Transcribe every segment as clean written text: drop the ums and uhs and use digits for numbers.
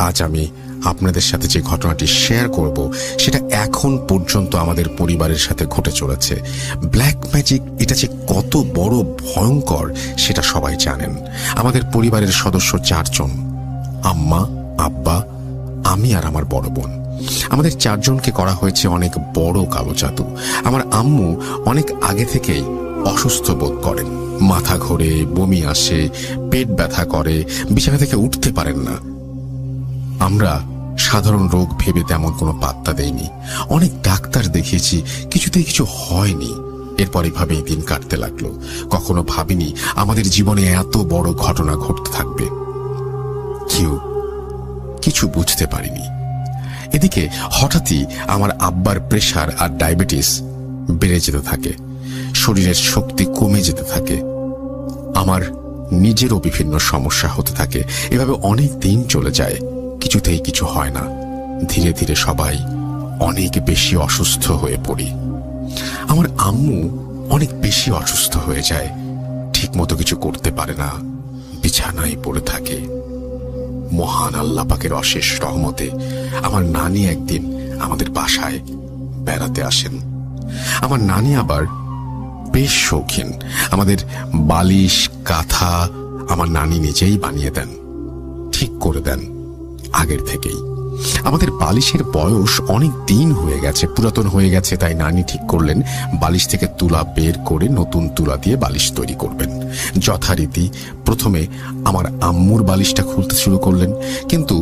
আজ আমি আপনাদের সাথে যে ঘটনাটি শেয়ার করব সেটা এখন পর্যন্ত আমাদের পরিবারের সাথে ঘটে চলেছে। ব্ল্যাক ম্যাজিক এটা যে কত বড় ভয়ঙ্কর সেটা সবাই জানেন। আমাদের পরিবারের সদস্য 4 জন, আম্মা, আব্বা, আমি আর আমার বড় বোন। আমাদের 4 জনকে করা হয়েছে অনেক বড় কালো জাদু। আমার আম্মু অনেক আগে থেকেই অসুস্থ বোধ করেন, মাথা ঘোরে, বমি আসে, পেট ব্যথা করে, বিছানা থেকে উঠতে পারেন না। আমরা সাধারণ রোগ ভেবে তেমন কোনো পাত্তা দেইনি, অনেক ডাক্তার দেখিয়েছি, কিছুতেই কিছু হয়নি। এরপর এভাবেই দিন কাটতে লাগলো। কখনো ভাবিনি আমাদের জীবনে এত বড় ঘটনা ঘটতে থাকবে। কিছু বুঝতে পারিনি। এদিকে হঠাৎই আমার আব্বার প্রেশার আর ডায়াবেটিস বেড়ে যেতে থাকে, শরীরের শক্তি কমে যেতে থাকে, আমার নিজেরও বিভিন্ন সমস্যা হতে থাকে। এভাবে অনেক দিন চলে যায়, কিছুতেই কিছু হয় না। ধীরে ধীরে সবাই অনেক বেশি অসুস্থ হয়ে পড়ি। আমার আম্মু অনেক বেশি অসুস্থ হয়ে যায়, ঠিক মতো কিছু করতে পারে না, বিছানায় পড়ে থাকে। মহান আল্লাহ পাকের অশেষ রহমতে আমার নানি একদিন আমাদের বাসায় বেড়াতে আসেন। আমার নানি আবার বেশ শৌখিন। আমাদের বালিশ, কাঁথা আমার নানি নিজেই বানিয়ে দেন, ঠিক করে দেন আগের থেকেই। আমাদের বালিশের বয়স অনেক দিন হয়ে গেছে, পুরাতন হয়ে গেছে, তাই নানি ঠিক করলেন বালিশ থেকে তুলা বের করে নতুন তুলা দিয়ে বালিশ তৈরি করবেন। যথারীতি প্রথমে আমার আম্মুর বালিশটা খুলতে শুরু করলেন, কিন্তু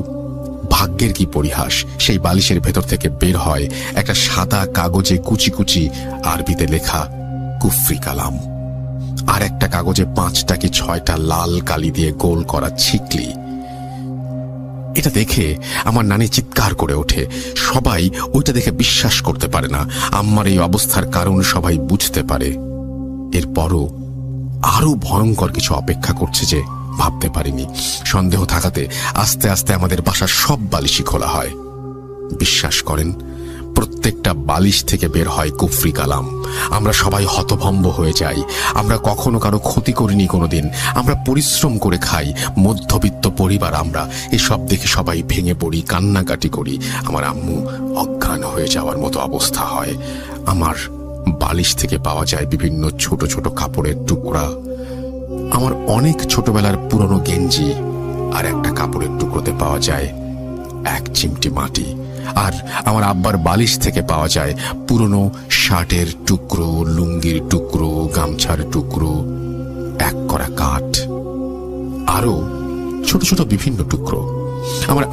ভাগ্যের কি পরিহাস, সেই বালিশের ভেতর থেকে বের হয় একটা সাদা কাগজে কুচি কুচি আরবিতে লেখা কুফরি কালাম, আর একটা কাগজে 5টা কি 6টা লাল কালি দিয়ে গোল করা ছিকলি। এটা দেখে আমার নানি চিৎকার করে ওঠে। সবাই ওইটা দেখে বিশ্বাস করতে পারে না। আম্মার এই অবস্থার কারণ সবাই বুঝতে পারে। এরপরও আরো ভয়ঙ্কর কিছু অপেক্ষা করছে যে ভাবতে পারিনি। সন্দেহ থাকাতে আস্তে আস্তে আমাদের বাসার সব বালিশই খোলা হয়। বিশ্বাস করেন, প্রত্যেকটা বালিশ থেকে বের হয় কুফরি কালাম। আমরা সবাই হতভম্ব হয়ে যাই। আমরা কখনো কারো ক্ষতি করিনি কোনোদিন, আমরা পরিশ্রম করে খাই, মধ্যবিত্ত পরিবার আমরা। এসব দেখে সবাই ভেঙে পড়ি, কান্নাকাটি করি। আমার আম্মু অজ্ঞান হয়ে যাওয়ার মতো অবস্থা হয়। আমার বালিশ থেকে পাওয়া যায় বিভিন্ন ছোট ছোট কাপড়ের টুকরা, আমার অনেক ছোটবেলার পুরনো গেঞ্জি, আর একটা কাপড়ের টুকরোতে পাওয়া যায় 1 চিমটি মাটি। আর আমার আব্বার বালিশ থেকে পাওয়া যায় পুরনো শার্টের টুকরো, লুঙ্গির টুকরো, গামছার টুকরো, 1 করা কাঠ, আরো ছোট ছোট বিভিন্ন টুকরো। আমার